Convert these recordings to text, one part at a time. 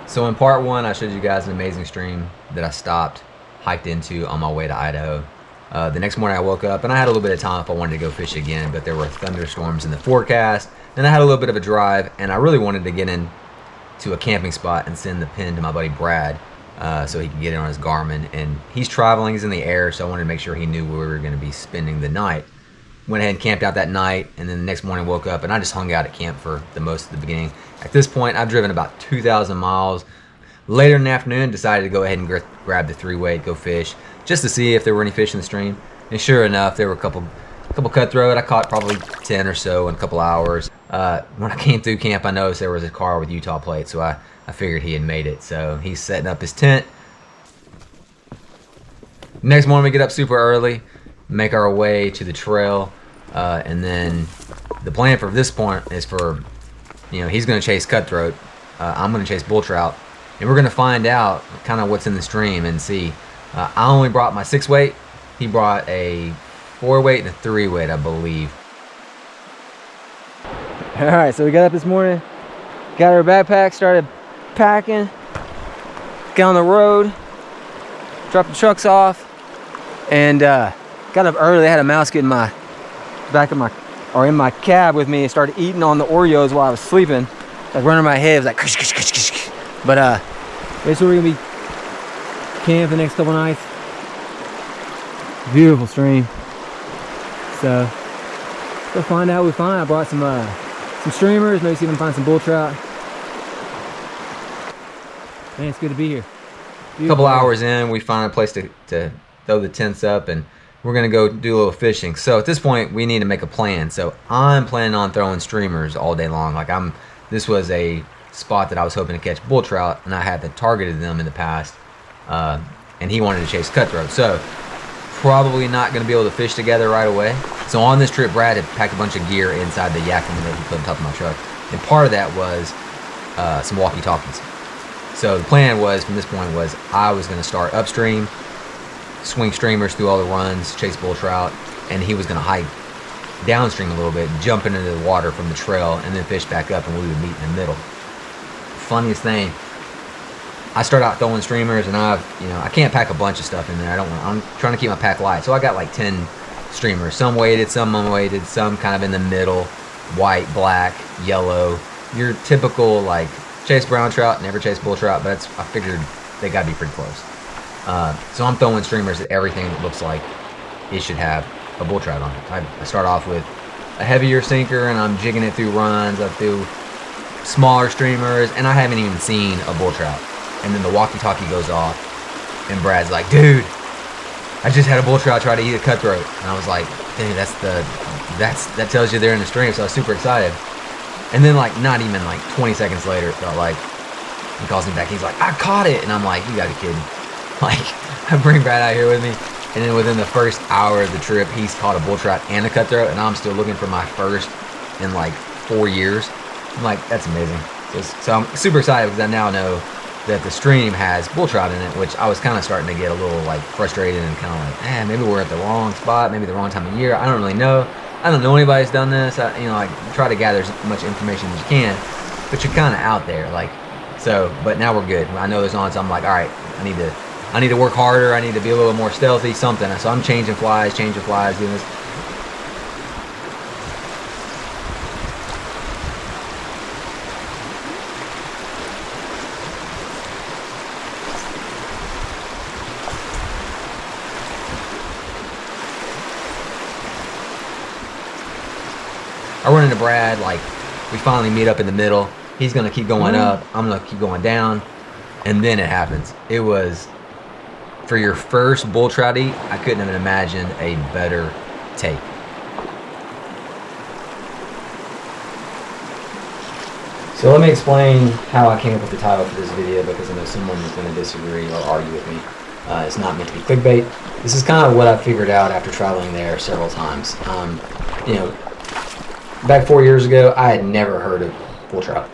So in part one, I showed you guys an amazing stream that I stopped, hiked into on my way to Idaho. The next morning I woke up and I had a little bit of time if I wanted to go fish again, but there were thunderstorms in the forecast. And I had a little bit of a drive and I really wanted to get in to a camping spot and send the pin to my buddy Brad so he could get it on his Garmin. And he's traveling, he's in the air, so I wanted to make sure he knew where we were going to be spending the night. Went ahead and camped out that night, and then the next morning woke up and I just hung out at camp for the most of the beginning. At this point, I've driven about 2,000 miles. Later in the afternoon, decided to go ahead and grab the 3-weight, go fish, just to see if there were any fish in the stream. And sure enough, there were a couple cutthroat. I caught probably 10 or so in a couple hours. When I came through camp, I noticed there was a car with Utah plates, so I figured he had made it. So he's setting up his tent. Next morning, we get up super early, make our way to the trail. And then the plan for this point is for, he's going to chase cutthroat. I'm going to chase bull trout. And we're going to find out kind of what's in the stream and see. I only brought my 6-weight. He brought a 4-weight and a 3-weight, I believe. All right, so we got up this morning, got our backpack, started packing, got on the road, dropped the trucks off, and got up early. They had a mouse get in my back of in my cab with me and started eating on the Oreos while I was sleeping. Like running my head, it was like kush, kush, kush, kush, kush. But basically we're gonna be camping the next couple nights. Beautiful stream. So go find out what we find. I brought some streamers, maybe see if we can find some bull trout. Man, it's good to be here. Beautiful. A couple hours in, we find a place to throw the tents up, and we're gonna go do a little fishing. So at this point, we need to make a plan. So I'm planning on throwing streamers all day long. This was a spot that I was hoping to catch bull trout, and I had targeted them in the past, and he wanted to chase cutthroat. So probably not gonna be able to fish together right away. So on this trip, Brad had packed a bunch of gear inside the Yakima that he put on top of my truck, and part of that was some walkie-talkies. So the plan was, from this point, was I was gonna start upstream, swing streamers through all the runs, chase bull trout, and he was going to hike downstream a little bit, jump into the water from the trail, and then fish back up, and we would meet in the middle. Funniest thing, I start out throwing streamers, and I can't pack a bunch of stuff in there. I'm trying to keep my pack light, so I got like 10 streamers, some weighted, some unweighted, some kind of in the middle, white, black, yellow. Your typical like chase brown trout, never chase bull trout, but I figured they got to be pretty close. So I'm throwing streamers at everything that looks like it should have a bull trout on it. I start off with a heavier sinker and I'm jigging it through runs, up through smaller streamers, and I haven't even seen a bull trout. And then the walkie-talkie goes off and Brad's like, dude, I just had a bull trout try to eat a cutthroat. And I was like, dude, that tells you they're in the stream. So I was super excited. And then not even 20 seconds later, it felt like he calls me back. He's like, I caught it. And I'm like, you gotta be kidding. I bring Brad out here with me, and then within the first hour of the trip, he's caught a bull trout and a cutthroat, and I'm still looking for my first in 4 years. I'm like, that's amazing. So I'm super excited because I now know that the stream has bull trout in it, which I was kind of starting to get a little frustrated and kind of man, maybe we're at the wrong spot, maybe the wrong time of year. I don't really know. I don't know anybody who's done this. I try to gather as much information as you can, but you're kind of out there, so. But now we're good. I know there's on, so I'm like, all right, I need to work harder. I need to be a little more stealthy, something. So I'm changing flies, doing this. I run into Brad, we finally meet up in the middle. He's gonna keep going up, I'm gonna keep going down, and then it happens. It was, for your first bull trout eat, I couldn't have imagined a better take. So let me explain how I came up with the title for this video, because I know someone is going to disagree or argue with me. It's not meant to be clickbait. This is kind of what I figured out after traveling there several times. Back 4 years ago, I had never heard of bull trout.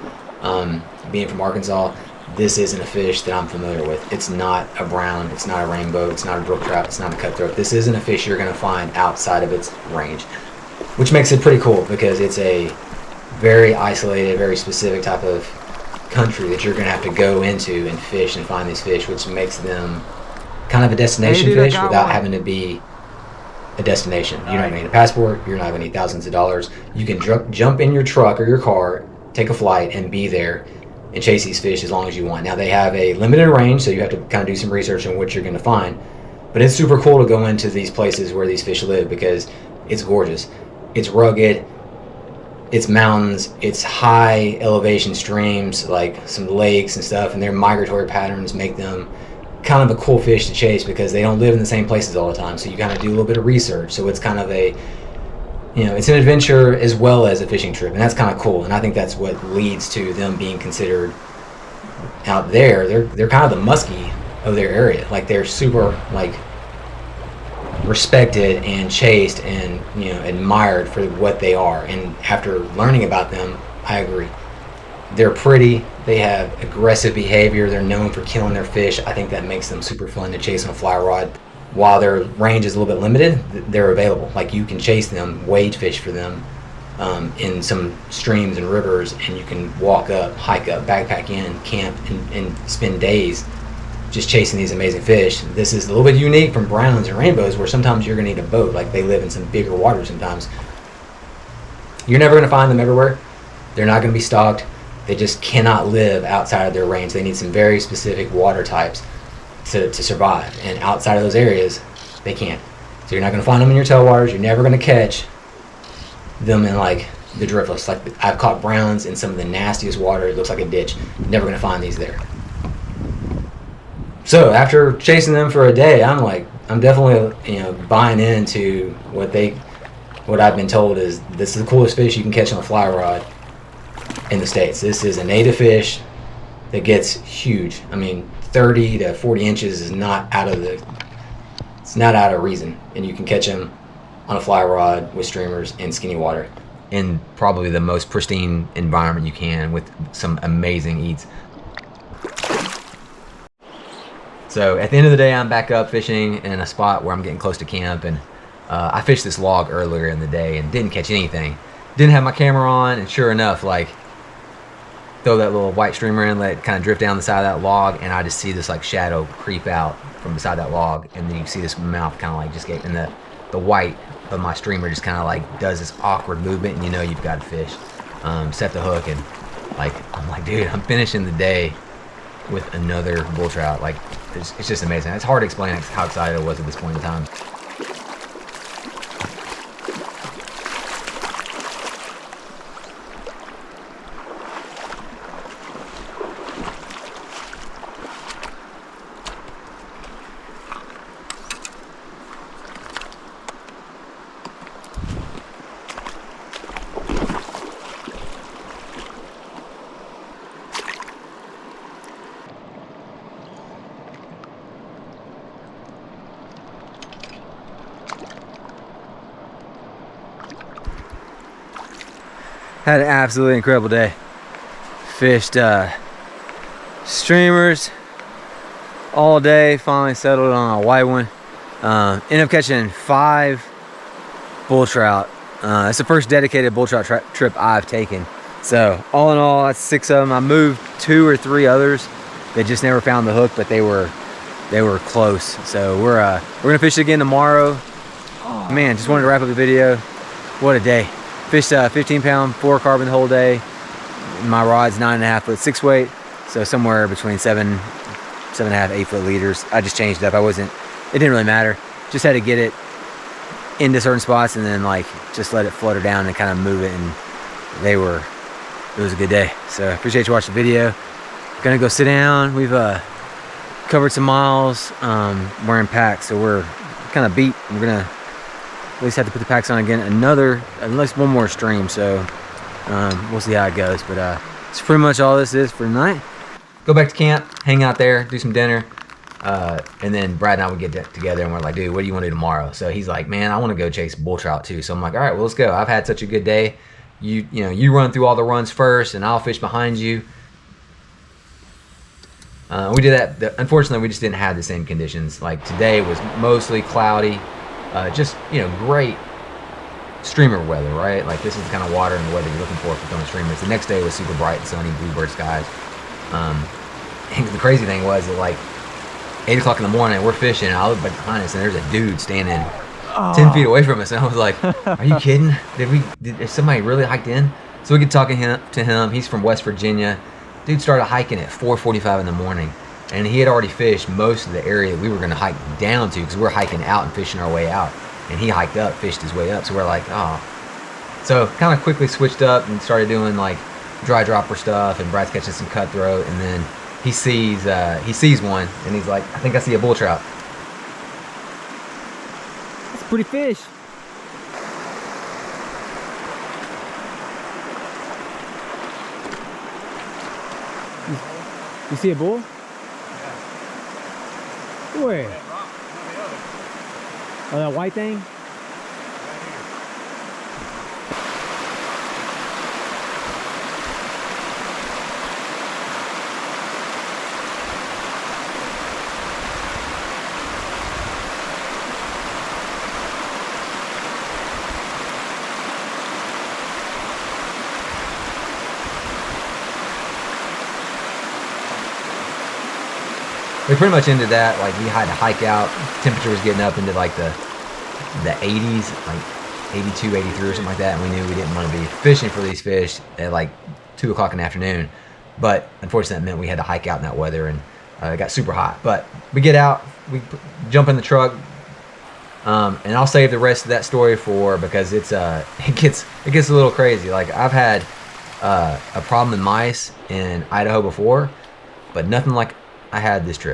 Being from Arkansas, this isn't a fish that I'm familiar with. It's not a brown, it's not a rainbow, it's not a brook trout, it's not a cutthroat. This isn't a fish you're going to find outside of its range, which makes it pretty cool because it's a very isolated, very specific type of country that you're going to have to go into and fish and find these fish, which makes them kind of a destination fish without having to be a destination. You're not going to need a passport. You're not going to need thousands of dollars. You can jump in your truck or your car, take a flight, and be there and chase these fish as long as you want. Now, they have a limited range, so you have to kind of do some research on what you're going to find. But it's super cool to go into these places where these fish live because it's gorgeous. It's rugged. It's mountains. It's high elevation streams, like some lakes and stuff, and their migratory patterns make them kind of a cool fish to chase because they don't live in the same places all the time. So you kind of do a little bit of research. So it's kind of a, it's an adventure as well as a fishing trip, and that's kind of cool. And I think that's what leads to them being considered out there. They're kind of the muskie of their area. Like, they're super like respected and chased and admired for what they are. And after learning about them, I agree. They're pretty. They have aggressive behavior. They're known for killing their fish. I think that makes them super fun to chase on a fly rod. While their range is a little bit limited, they're available. Like, you can chase them, wade fish for them in some streams and rivers, and you can walk up, hike up, backpack in, camp, and spend days just chasing these amazing fish. This is a little bit unique from browns and rainbows, where sometimes you're going to need a boat. Like, they live in some bigger waters sometimes. You're never going to find them everywhere. They're not going to be stocked. They just cannot live outside of their range. They need some very specific water types to survive. And outside of those areas, they can't. So you're not going to find them in your tailwaters. You're never going to catch them in, like, the driftless. Like, I've caught browns in some of the nastiest water. It looks like a ditch. You're never going to find these there. So after chasing them for a day, I'm definitely, buying into what I've been told is this is the coolest fish you can catch on a fly rod in the States. This is a native fish that gets huge. I mean, 30 to 40 inches is not out of reason, and you can catch them on a fly rod with streamers in skinny water in probably the most pristine environment you can with some amazing eats. So at the end of the day, I'm back up fishing in a spot where I'm getting close to camp, and I fished this log earlier in the day and didn't catch anything. Didn't have my camera on, and sure enough, like, throw that little white streamer in, let it kind of drift down the side of that log, and I just see this like shadow creep out from beside that log, and then you see this mouth kind of like just get, and the white of my streamer just kind of like does this awkward movement, and you've got a fish. Set the hook, and I'm like, dude, I'm finishing the day with another bull trout. Like, it's just amazing. It's hard to explain how excited I was at this point in time. Had an absolutely incredible day. Fished streamers all day. Finally settled on a white one. Ended up catching 5 bull trout. It's the first dedicated bull trout trip I've taken. So all in all, that's 6 of them. I moved 2 or 3 others. They just never found the hook, but they were close. So we're gonna fish again tomorrow. Man, just wanted to wrap up the video. What a day. Fished 15-pound fluorocarbon the whole day. My rod's 9.5 foot 6 weight, so somewhere between 7.5, 8 foot leaders. I just changed it up. It didn't really matter. Just had to get it into certain spots and then just let it flutter down and kind of move it, and it was a good day. So appreciate you watching the video. Gonna go sit down. We've covered some miles, wearing packs, so we're kind of beat. We're gonna at least have to put the packs on again. At least one more stream, so we'll see how it goes. But that's pretty much all this is for tonight. Go back to camp, hang out there, do some dinner, and then Brad and I would get together and we're like, dude, what do you want to do tomorrow? So he's like, man, I want to go chase bull trout too. So I'm like, all right, well, let's go. I've had such a good day. You run through all the runs first, and I'll fish behind you. We did that. Unfortunately, we just didn't have the same conditions. Like today was mostly cloudy. Just great streamer weather, right? Like this is the kind of water and the weather you're looking for throwing streamers. The next day was super bright and sunny, bluebird skies. And the crazy thing was that like 8 o'clock in the morning, we're fishing, and I look back behind us, and there's a dude standing 10 feet away from us, and I was like, "Are you kidding? Did somebody really hiked in?" So we get talking to him. He's from West Virginia. Dude started hiking at 4:45 in the morning, and he had already fished most of the area that we were going to hike down to because we were hiking out and fishing our way out. And he hiked up, fished his way up. So we're like, oh. So kind of quickly switched up and started doing like dry dropper stuff, and Brad's catching some cutthroat, and then he sees one, and he's like, I think I see a bull trout. That's a pretty fish. You see a bull? Yeah. Where? Oh, that white thing? We pretty much ended that, like we had to hike out. Temperature was getting up into like the 80s, like 82, 83 or something like that, and we knew we didn't want to be fishing for these fish at like 2 o'clock in the afternoon. But unfortunately, that meant we had to hike out in that weather, and it got super hot. But we get out, we jump in the truck, and I'll save the rest of that story for, because it gets a little crazy. Like I've had a problem in mice in Idaho before, but nothing like I had this trip.